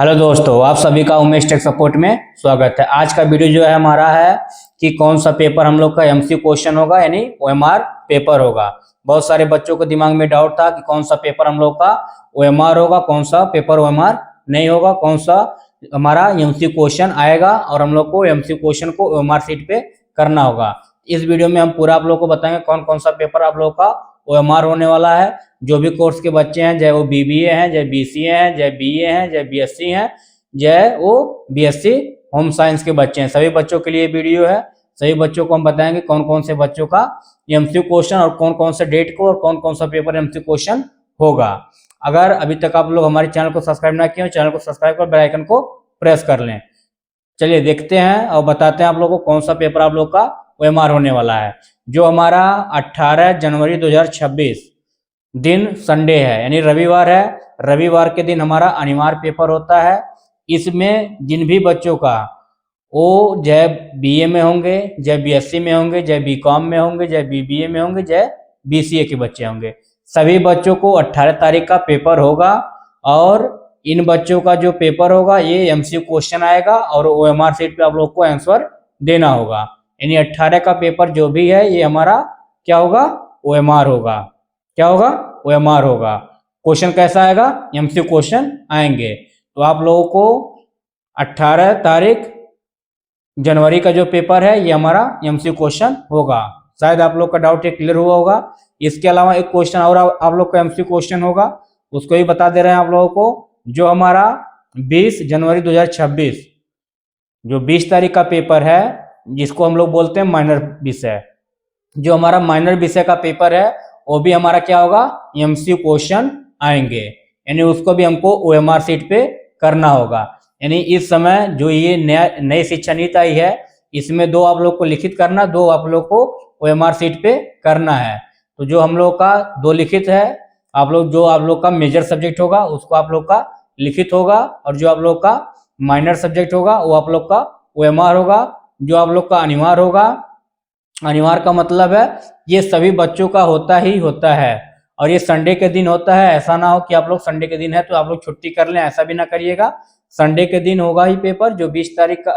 Hello दोस्तों, आप सभी का उमेश टेक सपोर्ट में स्वागत है। आज का वीडियो जो है हमारा है कि कौन सा पेपर हम लोग का एमसी क्वेश्चन होगा यानी ओएमआर पेपर होगा। बहुत सारे बच्चों को दिमाग में डाउट था कि कौन सा पेपर हम लोग का ओएमआर होगा, कौन सा पेपर ओएमआर नहीं होगा, कौन सा हमारा एमसी क्वेश्चन आएगा और हम लोग को एमसी क्वेश्चन को ओएमआर सीट पे करना होगा। इस वीडियो में हम पूरा आप लोग को बताएंगे कौन कौन सा पेपर आप लोग का ओएमआर होने वाला है। जो भी कोर्स के बच्चे हैं, चाहे वो बीबीए हैं, चाहे बीसीए हैं, चाहे बीए हैं, चाहे बीएससी हैं, चाहे वो बीएससी होम साइंस के बच्चे हैं, सभी बच्चों के लिए वीडियो है। सभी बच्चों को हम बताएंगे कौन कौन से बच्चों का एमसीक्यू क्वेश्चन और कौन कौन से डेट को और कौन कौन सा पेपर एमसीक्यू क्वेश्चन होगा। अगर अभी तक आप लोग हमारे चैनल को सब्सक्राइब ना किए, चैनल को सब्सक्राइब कर बेल आइकन को प्रेस कर लें। चलिए देखते हैं और बताते हैं आप लोगों को कौन सा पेपर आप लोग का ओएमआर होने वाला है। जो हमारा 18 जनवरी 2026 दिन संडे है यानी रविवार है। रविवार के दिन हमारा अनिवार्य पेपर होता है। इसमें जिन भी बच्चों का वो चाहे बीए में होंगे, चाहे बीएससी में होंगे, चाहे बीकॉम में होंगे, चाहे बीबीए में होंगे, चाहे बीसीए के बच्चे होंगे, सभी बच्चों को 18 तारीख का पेपर होगा। और इन बच्चों का जो पेपर होगा ये एमसीक्यू क्वेश्चन आएगा और ओएमआर सीट पे आप लोग को आंसर देना होगा। यानी 18 का पेपर जो भी है ये हमारा क्या होगा, ओएमआर होगा। क्या होगा, ओएमआर होगा। क्वेश्चन कैसा आएगा, एमसीक्यू क्वेश्चन आएंगे। तो आप लोगों को 18 तारीख जनवरी का जो पेपर है ये हमारा एमसीक्यू क्वेश्चन होगा। शायद आप लोग का डाउट ये क्लियर हुआ होगा। इसके अलावा एक क्वेश्चन और आप लोग का एमसीक्यू क्वेश्चन होगा, उसको भी बता दे रहे हैं आप लोगों को। जो हमारा 20 जनवरी 2026 जो 20 तारीख का पेपर है, जिसको हम लोग बोलते हैं माइनर विषय, जो हमारा माइनर विषय का पेपर है वो भी हमारा क्या होगा, एमसीक्यू क्वेश्चन आएंगे। यानी उसको भी हमको ओएमआर सीट पे करना होगा। यानी इस समय जो ये नई शिक्षा नीति आई है इसमें 2 आप लोग को लिखित करना, 2 आप लोग को ओएमआर सीट पे करना है। तो जो हम लोग का 2 लिखित है, आप लोग का मेजर सब्जेक्ट होगा उसको आप लोग का लिखित होगा, और जो आप लोग का माइनर सब्जेक्ट होगा वो आप लोग का ओएमआर होगा। जो आप लोग का अनिवार्य होगा, अनिवार्य का मतलब है ये सभी बच्चों का होता ही होता है और ये संडे के दिन होता है। ऐसा ना हो कि आप लोग संडे के दिन है तो आप लोग छुट्टी कर लें, ऐसा भी ना करिएगा। संडे के दिन होगा ही पेपर। जो 20 तारीख का,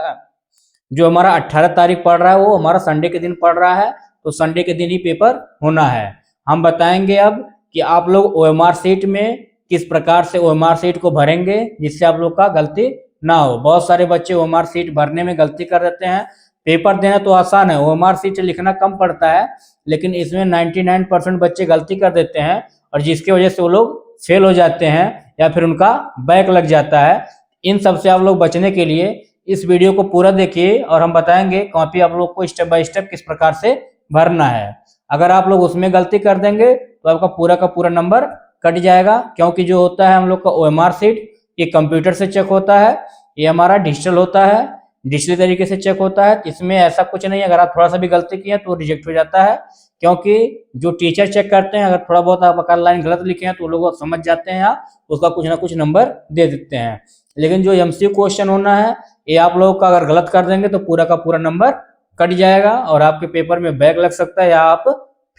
जो हमारा 18 तारीख पड़ रहा है वो हमारा संडे के दिन पड़ रहा है, तो संडे के दिन ही पेपर होना है। हम बताएंगे अब कि आप लोग ओएमआर सीट में किस प्रकार से ओएमआर सीट को भरेंगे जिससे आप लोग का गलती ना हो। बहुत सारे बच्चे ओएमआर सीट भरने में गलती कर देते हैं। पेपर देना तो आसान है, ओएमआर सीट लिखना कम पड़ता है, लेकिन इसमें 99% बच्चे गलती कर देते हैं और जिसकी वजह से वो लोग फेल हो जाते हैं या फिर उनका बैक लग जाता है। इन सब से आप लोग बचने के लिए इस वीडियो को पूरा देखिए और हम बताएंगे कॉपी आप लोग को स्टेप बाय स्टेप किस प्रकार से भरना है। अगर आप लोग उसमें गलती कर देंगे तो आपका पूरा का पूरा नंबर कट जाएगा, क्योंकि जो होता है हम लोग का ओएमआर सीट ये कंप्यूटर से चेक होता है, ये हमारा डिजिटल होता है, डिजिटल तरीके से चेक होता है। इसमें ऐसा कुछ नहीं है, अगर आप थोड़ा सा भी गलती किए तो रिजेक्ट हो जाता है, क्योंकि जो टीचर चेक करते हैं अगर थोड़ा बहुत आप अगर लाइन गलत लिखे हैं तो लोग समझ जाते हैं, उसका कुछ ना कुछ नंबर दे देते हैं। लेकिन जो एमसीक्यू क्वेश्चन होना है ये आप लोग का अगर गलत कर देंगे तो पूरा का पूरा नंबर कट जाएगा और आपके पेपर में बैक लग सकता है या आप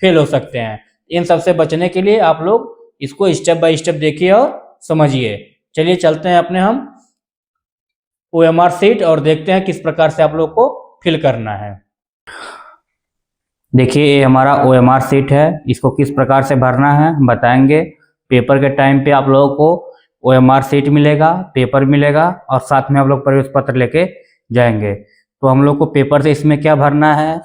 फेल हो सकते हैं। इन सबसे बचने के लिए आप लोग इसको स्टेप बाय स्टेप देखिए और समझिए। चलिए चलते हैं अपने हम ओएमआर सीट और देखते हैं किस प्रकार से आप लोग को फिल करना है। देखिए ये हमारा ओएमआर सीट है, इसको किस प्रकार से भरना है हम बताएंगे। पेपर के टाइम पे आप लोगों को ओएमआर सीट मिलेगा, पेपर मिलेगा और साथ में आप लोग प्रवेश पत्र लेके जाएंगे। तो हम लोग को पेपर से इसमें क्या भरना है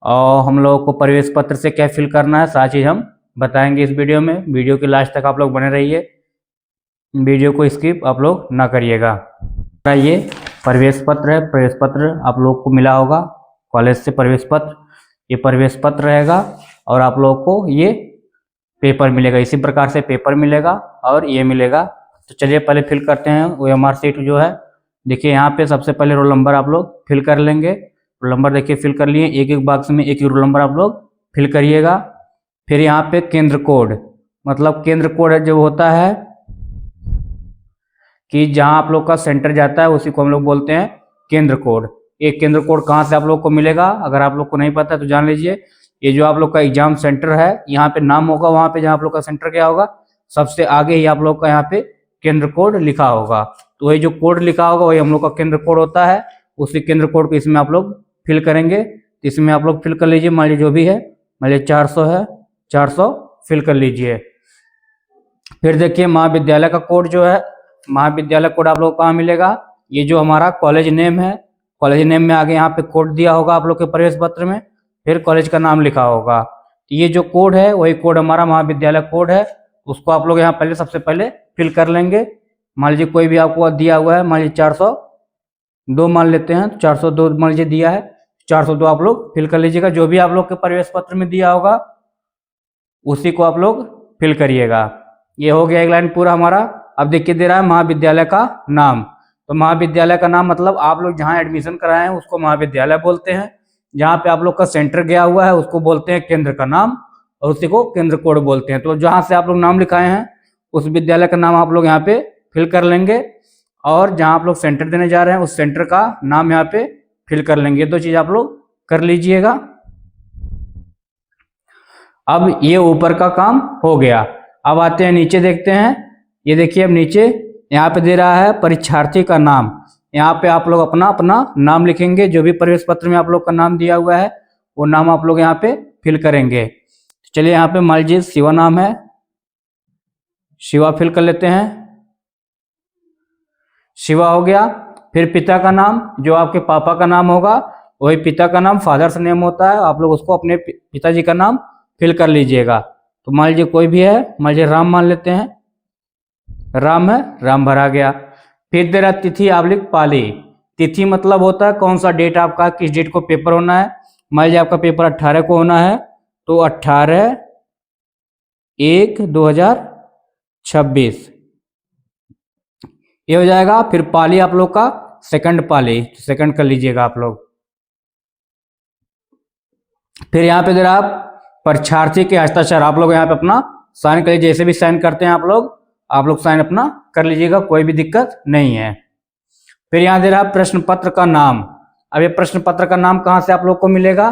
और हम लोगों को प्रवेश पत्र से क्या फिल करना है, सारी चीज़ हम बताएंगे इस वीडियो में। वीडियो के लास्ट तक आप लोग बने रहिए, वीडियो को स्किप आप लोग ना करिएगा। ये प्रवेश पत्र है, प्रवेश पत्र आप लोग को मिला होगा कॉलेज से प्रवेश पत्र, ये प्रवेश पत्र रहेगा और आप लोग को ये पेपर मिलेगा। इसी प्रकार से पेपर मिलेगा और ये मिलेगा। तो चलिए पहले फिल करते हैं ओएमआर सीट जो है। देखिए यहाँ पे सबसे पहले रोल नंबर आप लोग फिल कर लेंगे। रोल नंबर देखिए फिल कर लिए, एक एक बॉक्स में एक ही रोल नंबर आप लोग फिल करिएगा। फिर यहाँ पे केंद्र कोड, मतलब केंद्र कोड जो होता है कि जहां आप लोग का सेंटर जाता है उसी को हम लोग बोलते हैं केंद्र कोड। एक केंद्र कोड कहाँ से आप लोग को मिलेगा, अगर आप लोग को नहीं पता तो जान लीजिए। ये जो आप लोग का एग्जाम सेंटर है यहाँ पे नाम होगा, वहां पे जहाँ आप लोग का सेंटर क्या होगा सबसे आगे ही आप लोग का यहाँ पे केंद्र कोड लिखा होगा। तो वही जो कोड लिखा होगा वही हम लोग का केंद्र कोड होता है। उसी केंद्र कोड को इसमें आप लोग फिल करेंगे। इसमें आप लोग फिल कर लीजिए, मान लीजिए जो भी है, मान लीजिए 400 है, 400 फिल कर लीजिए। फिर देखिए महाविद्यालय का कोड जो है, महाविद्यालय कोड आप लोग को कहाँ मिलेगा, ये जो हमारा कॉलेज नेम है, कॉलेज नेम में आगे यहाँ पे कोड दिया होगा आप लोग के प्रवेश पत्र में, फिर कॉलेज का नाम लिखा होगा। ये जो कोड है वही कोड हमारा महाविद्यालय कोड है, उसको आप लोग यहाँ पहले सबसे पहले फिल कर लेंगे। मान लीजिए कोई भी आपको दिया हुआ है, मान लीजिए 402 मान लेते हैं, 402 मान लीजिए दिया है, 402 आप लोग फिल कर लीजिएगा। जो भी आप लोग के प्रवेश पत्र में दिया होगा उसी को आप लोग फिल करिएगा। ये हो गया एक लाइन पूरा हमारा। अब देखिए दे रहा है महाविद्यालय का नाम। तो महाविद्यालय का नाम मतलब आप लोग जहाँ एडमिशन कराए हैं उसको महाविद्यालय बोलते हैं, जहाँ पे आप लोग का सेंटर गया हुआ है उसको बोलते हैं केंद्र का नाम, और उसी को केंद्र कोड बोलते हैं। तो जहाँ से आप लोग नाम लिखाए हैं उस विद्यालय का नाम आप लोग यहाँ पे फिल कर लेंगे, और जहाँ आप लोग सेंटर देने जा रहे हैं उस सेंटर का नाम यहाँ पे फिल कर लेंगे। ये दो चीज आप लोग कर लीजिएगा। अब ये ऊपर का काम हो गया। अब आते हैं नीचे, देखते हैं। ये देखिए अब नीचे यहाँ पे दे रहा है परीक्षार्थी का नाम। यहाँ पे आप लोग अपना अपना नाम लिखेंगे, जो भी प्रवेश पत्र में आप लोग का नाम दिया हुआ है वो नाम आप लोग यहाँ पे फिल करेंगे। चलिए यहाँ पे मान लीजिए शिवा नाम है, शिवा फिल कर लेते हैं, शिवा हो गया। फिर पिता का नाम, जो आपके पापा का नाम होगा वही पिता का नाम फादर्स नेम होता है, आप लोग उसको अपने पिताजी का नाम फिल कर लीजिएगा। तो मान लीजिए कोई भी है, मान लीजिए राम मान लेते हैं, राम है, राम भरा गया। फिर दे रहा तिथि आबलिक पाली। तिथि मतलब होता है कौन सा डेट आपका, किस डेट को पेपर होना है। मान लीजिए आपका पेपर 18 को होना है तो 18/1/2026 ये हो जाएगा। फिर पाली आप लोग का सेकंड पाली, सेकंड कर लीजिएगा आप लोग। फिर यहाँ पे दे रहा परीक्षार्थी के हस्ताक्षर, आप लोग यहाँ पे अपना साइन करिए, जैसे भी साइन करते हैं आप लोग साइन अपना कर लीजिएगा, कोई भी दिक्कत नहीं है। फिर यहाँ दे रहा प्रश्न पत्र का नाम। अब ये प्रश्न पत्र का नाम कहाँ से आप लोग को मिलेगा।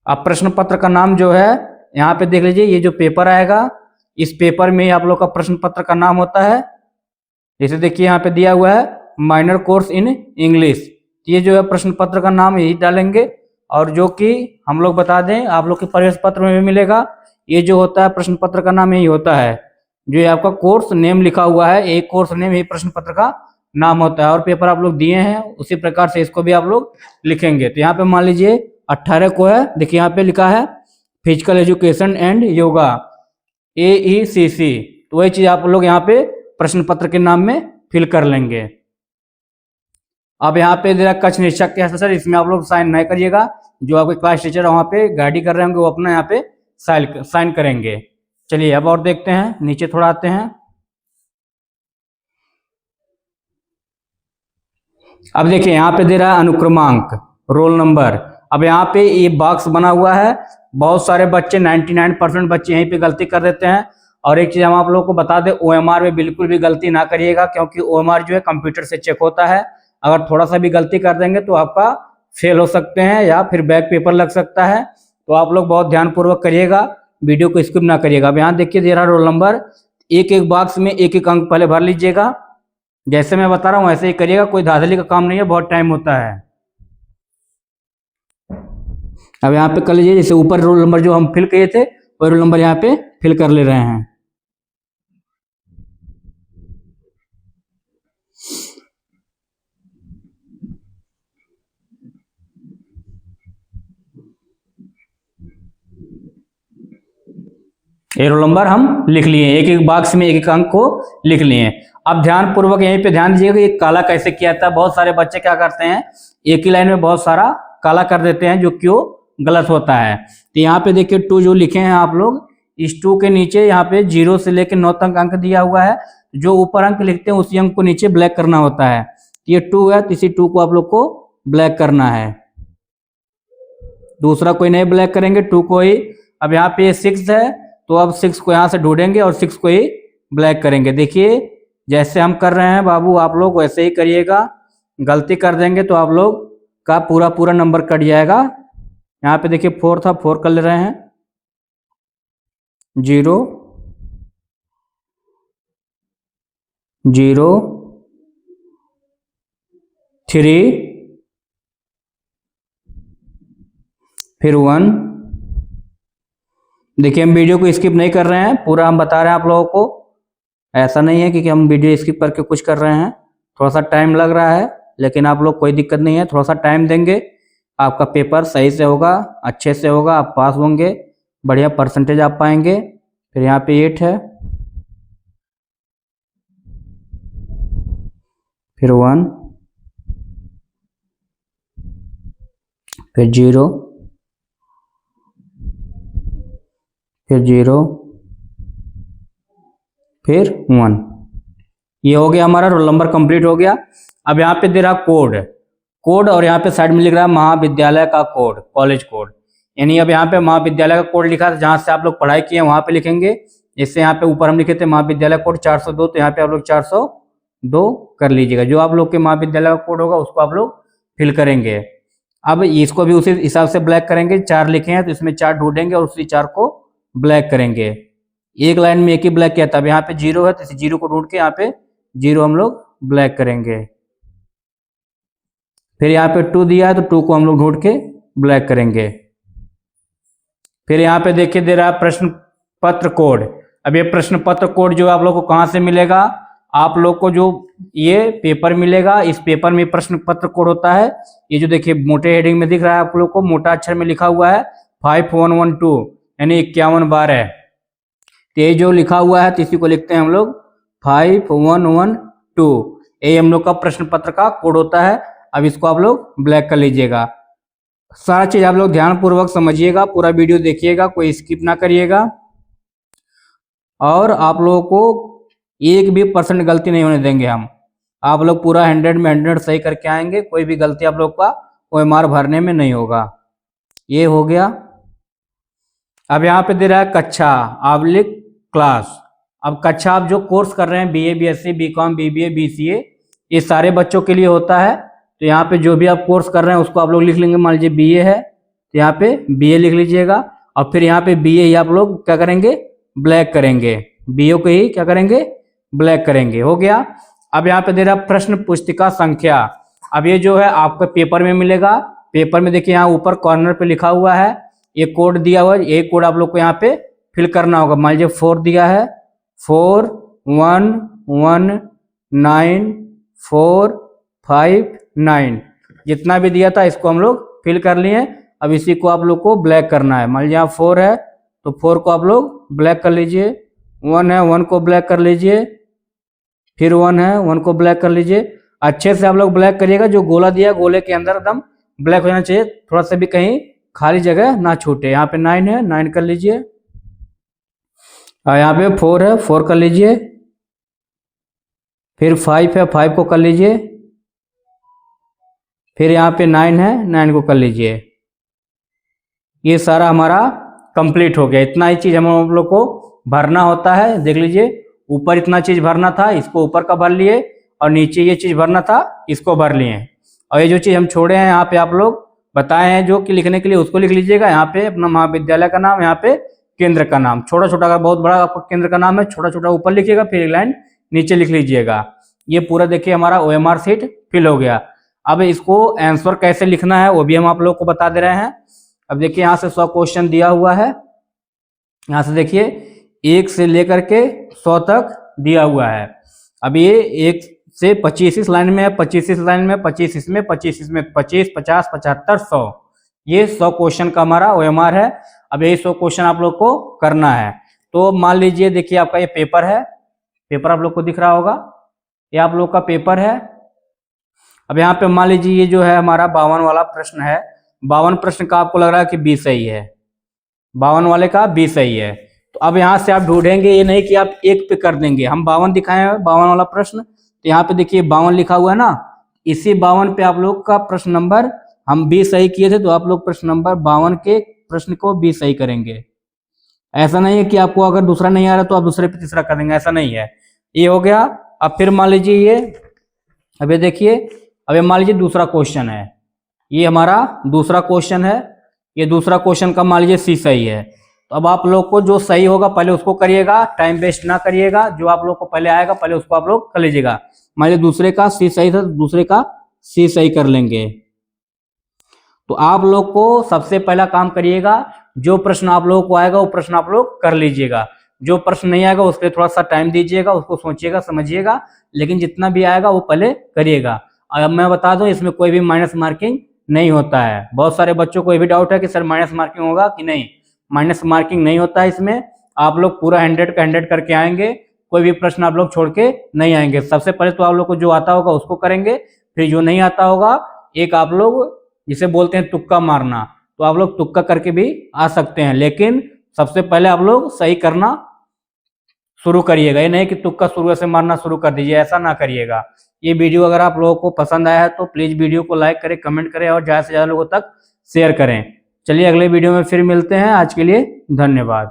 अब प्रश्न पत्र का नाम जो है यहाँ पे देख लीजिए, ये जो पेपर आएगा इस पेपर में आप लोग का प्रश्न पत्र का नाम होता है। जैसे देखिए यहाँ पे दिया हुआ है माइनर कोर्स इन इंग्लिश, ये जो है प्रश्न पत्र का नाम यही डालेंगे। और जो कि हम लोग बता दें आप लोग के प्रवेश पत्र में भी मिलेगा, ये जो होता है प्रश्न पत्र का नाम यही होता है, जो ये आपका कोर्स नेम लिखा हुआ है, एक कोर्स नेम यही प्रश्न पत्र का नाम होता है। और पेपर आप लोग दिए हैं उसी प्रकार से इसको भी आप लोग लिखेंगे। तो यहाँ पे मान लीजिए 18 को है, देखिए यहाँ पे लिखा है physical education and yoga AECC, तो वही चीज आप लोग यहाँ पे प्रश्न पत्र के नाम में फिल कर लेंगे। अब यहाँ पे दे रहा कक्ष निरीक्षक के हस्ताक्षर, इसमें आप लोग साइन नहीं करिएगा, जो आपके क्लास टीचर वहाँ पे गाइड कर रहे होंगे वो अपना यहाँ पे साइन करेंगे। चलिए अब और देखते हैं, नीचे थोड़ा आते हैं। अब देखिए यहाँ पे दे रहा है अनुक्रमांक, रोल नंबर। अब यहाँ पे ये बॉक्स बना हुआ है, बहुत सारे बच्चे 99% बच्चे यहीं पे गलती कर देते हैं। और एक चीज हम आप लोगों को बता दें, OMR में बिल्कुल भी गलती ना करिएगा, क्योंकि OMR जो है कंप्यूटर से चेक होता है। अगर थोड़ा सा भी गलती कर देंगे तो आपका फेल हो सकते हैं या फिर बैक पेपर लग सकता है। तो आप लोग बहुत ध्यानपूर्वक करिएगा, वीडियो को स्किप ना करिएगा। अब यहाँ देखिए दे रहा रोल नंबर, एक एक बॉक्स में एक एक अंक पहले भर लीजिएगा, जैसे मैं बता रहा हूँ वैसे ही करिएगा, कोई धांधली का काम नहीं है, बहुत टाइम होता है। अब यहाँ पे कर लीजिए, जैसे ऊपर रोल नंबर जो हम फिल किए थे वो रोल नंबर यहाँ पे फिल कर ले रहे हैं। ये रोल नंबर हम लिख लिए, एक एक बॉक्स में एक एक अंक को लिख लिए। अब ध्यान पूर्वक यहीं पे ध्यान दीजिएगा, ये काला कैसे किया था। बहुत सारे बच्चे क्या करते हैं, एक ही लाइन में बहुत सारा काला कर देते हैं, जो क्यों गलत होता है। तो यहाँ पे देखिए 2 जो लिखे हैं आप लोग, इस 2 के नीचे यहाँ पे 0 से लेकर 9 तक अंक दिया हुआ है। जो ऊपर अंक लिखते हैं उसी अंक को नीचे ब्लैक करना होता है। ये 2 है तो इसी 2 को आप लोग को ब्लैक करना है, दूसरा कोई नहीं ब्लैक करेंगे, 2 को ही। अब यहाँ पे 6 है तो अब 6 को यहाँ से ढूंढेंगे और 6 को ही ब्लैक करेंगे। देखिए जैसे हम कर रहे हैं बाबू, आप लोग वैसे ही करिएगा, गलती कर देंगे तो आप लोग का पूरा नंबर कट जाएगा। यहाँ पे देखिए 4 था, 4 कर ले रहे हैं, 0 0 3 फिर 1। देखिए हम वीडियो को स्किप नहीं कर रहे हैं, पूरा हम बता रहे हैं आप लोगों को। ऐसा नहीं है कि हम वीडियो स्किप करके कुछ कर रहे हैं। थोड़ा सा टाइम लग रहा है, लेकिन आप लोग कोई दिक्कत नहीं है, थोड़ा सा टाइम देंगे, आपका पेपर सही से होगा, अच्छे से होगा, आप पास होंगे, बढ़िया परसेंटेज आप पाएंगे। फिर यहाँ पे 8 है, फिर 1, फिर 0, फिर 0, फिर 1। ये हो गया हमारा रोल नंबर कंप्लीट हो गया। अब यहाँ पे दे रहा कोड और यहाँ पे साइड में लिख रहा है महाविद्यालय का कोड, कॉलेज कोड। यानी अब यहाँ पे महाविद्यालय का कोड लिखा था, जहाँ से आप लोग पढ़ाई किए वहाँ पे लिखेंगे। इससे यहाँ पे ऊपर हम लिखे थे महाविद्यालय कोड 402, तो यहाँ पे आप लोग 402 कर लीजिएगा। जो आप लोग के महाविद्यालय का कोड होगा उसको आप लोग फिल करेंगे। अब इसको भी उसी हिसाब से ब्लैक करेंगे। 4 लिखे हैं तो इसमें 4 ढूंढेंगे और उसी 4 को ब्लैक करेंगे। एक लाइन में एक ही ब्लैक किया था। अब यहाँ पे 0 है तो इस 0 को ढूंढ के यहाँ पे 0 हम लोग ब्लैक करेंगे। फिर यहाँ पे 2 दिया है तो 2 को हम लोग ढूंढ के ब्लैक करेंगे। फिर यहाँ पे देखिए दे रहा है प्रश्न पत्र कोड। अब ये प्रश्न पत्र कोड जो आप लोग को कहाँ से मिलेगा, आप लोग को जो ये पेपर मिलेगा, इस पेपर में प्रश्न पत्र कोड होता है। ये जो देखिए मोटे हेडिंग में दिख रहा है आप लोग को, मोटा अक्षर में लिखा हुआ है 5112 यानी 51 बार है। तो ये जो लिखा हुआ है तो इसी को लिखते हैं हम लोग 5112। ये हम लोग का प्रश्न पत्र का कोड होता है। अब इसको आप लोग ब्लैक कर लीजिएगा। सारा चीज आप लोग ध्यान पूर्वक समझिएगा, पूरा वीडियो देखिएगा, कोई स्किप ना करिएगा। और आप लोगों को 1% गलती नहीं होने देंगे हम। आप लोग पूरा 100 में 100 सही करके आएंगे, कोई भी गलती आप लोग का OMR भरने में नहीं होगा। ये हो गया। अब यहाँ पे दे रहा है कक्षा / क्लास। अब कक्षा आप जो कोर्स कर रहे हैं BA BSc BCom BBA BCA, ये सारे बच्चों के लिए होता है। तो यहाँ पे जो भी आप कोर्स कर रहे हैं उसको आप लोग लिख लेंगे। मान लीजिए BA है तो यहाँ पे BA लिख लीजिएगा। और फिर यहाँ पे BA ही आप लोग क्या करेंगे, ब्लैक करेंगे। BA को ही क्या करेंगे, ब्लैक करेंगे। हो गया। अब यहाँ पे दे रहा प्रश्न पुस्तिका संख्या। अब ये जो है आपको पेपर में मिलेगा। पेपर में देखिए यहाँ ऊपर कॉर्नर पे लिखा हुआ है, ये कोड दिया हुआ है। ये कोड आप लोग को यहाँ पे फिल करना होगा। मान लीजिए 4 दिया है, 411945 जितना भी दिया था इसको हम लोग फिल कर लिए। अब इसी को आप लोग को ब्लैक करना है। मान लीजिए यहाँ 4 है तो 4 को आप लोग ब्लैक कर लीजिए। 1 है 1 को ब्लैक कर लीजिए। फिर 1 है 1 को ब्लैक कर लीजिए। अच्छे से आप लोग ब्लैक करिएगा। जो गोला दिया गोले के अंदर एकदम ब्लैक हो जाना चाहिए, थोड़ा सा भी कहीं खाली जगह ना छूटे। यहाँ पे 9 है 9 कर लीजिए। और यहाँ पे 4 है 4 कर लीजिए। फिर 5 है 5 को कर लीजिए। फिर यहाँ पे 9 है 9 को कर लीजिए। ये सारा हमारा कंप्लीट हो गया। इतना ही चीज हम लोग को भरना होता है। देख लीजिए ऊपर इतना चीज भरना था, इसको ऊपर का भर लिए, और नीचे ये चीज भरना था, इसको भर लिए। और ये जो चीज हम छोड़े हैं यहाँ पे आप लोग बताए हैं जो कि लिखने के लिए, उसको लिख लीजिएगा। यहाँ पे अपना महाविद्यालय का नाम, यहाँ पे केंद्र का नाम। छोटा छोटा, अगर बहुत बड़ा आपको केंद्र का नाम है, छोटा छोटा ऊपर लिखिएगा, फिर एक लाइन नीचे लिख लीजिएगा। ये पूरा देखिए हमारा OMR शीट फिल हो गया। अब इसको आंसर कैसे लिखना है वो भी हम आप लोग को बता दे रहे हैं। अब देखिए यहाँ से 100 क्वेश्चन दिया हुआ है। यहाँ से देखिए 1 से लेकर के 100 तक दिया हुआ है। अब ये 1 से 25 इस लाइन में है, 25 इस लाइन में, 25 इसमें, 25 इसमें, 25 50 75 100। ये 100 क्वेश्चन का हमारा OMR है। अब यही 100 क्वेश्चन आप लोग को करना है। तो मान लीजिए देखिए आपका ये पेपर है, पेपर आप लोग को दिख रहा होगा, ये आप लोग का पेपर है। अब यहाँ पे मान लीजिए ये जो है हमारा 52 वाला प्रश्न है। 52 प्रश्न का आपको लग रहा है कि 20 सही है, 52 वाले का 20 सही है। तो अब यहाँ से आप ढूंढेंगे, ये नहीं कि आप 1 पे कर देंगे। हम 52 दिखाए हैं, 52 वाला प्रश्न। तो यहाँ पे देखिए 52 लिखा हुआ है ना, इसी 52 पे आप लोग का प्रश्न नंबर, हम 20 सही किए थे तो आप लोग प्रश्न नंबर 52 के प्रश्न को 20 सही करेंगे। ऐसा नहीं है कि आपको अगर दूसरा नहीं आ रहा तो आप दूसरे पे तीसरा कर देंगे, ऐसा नहीं है। ये हो गया। अब फिर मान लीजिए ये, अब ये देखिए, अब ये मान लीजिए दूसरा क्वेश्चन है, ये हमारा दूसरा क्वेश्चन है। ये दूसरा क्वेश्चन का मान लीजिए C सही है। तो अब आप लोग को जो सही होगा पहले उसको करिएगा, टाइम वेस्ट ना करिएगा। जो आप लोग को पहले आएगा पहले उसको आप लोग कर लीजिएगा। मान लीजिए दूसरे का सी सही था, दूसरे का सी सही कर लेंगे। तो आप लोग को सबसे पहला काम करिएगा, जो प्रश्न आप लोगों को आएगा वो प्रश्न आप लोग कर लीजिएगा। जो प्रश्न नहीं आएगा उसके लिए थोड़ा सा टाइम दीजिएगा, उसको सोचिएगा, समझिएगा, लेकिन जितना भी आएगा वो पहले करिएगा। अब मैं बता दूं इसमें कोई भी माइनस मार्किंग नहीं होता है। बहुत सारे बच्चों को ये भी डाउट है कि सर माइनस मार्किंग होगा कि नहीं। माइनस मार्किंग नहीं होता है इसमें। आप लोग पूरा 100 का 100 करके आएंगे, कोई भी प्रश्न आप लोग छोड़ के नहीं आएंगे। सबसे पहले तो आप लोग को जो आता होगा उसको करेंगे, फिर जो नहीं आता होगा एक आप लोग जिसे बोलते हैं तुक्का मारना, तो आप लोग तुक्का करके भी आ सकते हैं, लेकिन सबसे पहले आप लोग सही करना शुरू करिएगा। ये नहीं कि तुक्का शुरू से मारना शुरू कर दीजिए, ऐसा ना करिएगा। ये वीडियो अगर आप लोगों को पसंद आया है तो प्लीज वीडियो को लाइक करें, कमेंट करें और ज्यादा से ज्यादा लोगों तक शेयर करें। चलिए अगले वीडियो में फिर मिलते हैं। आज के लिए धन्यवाद।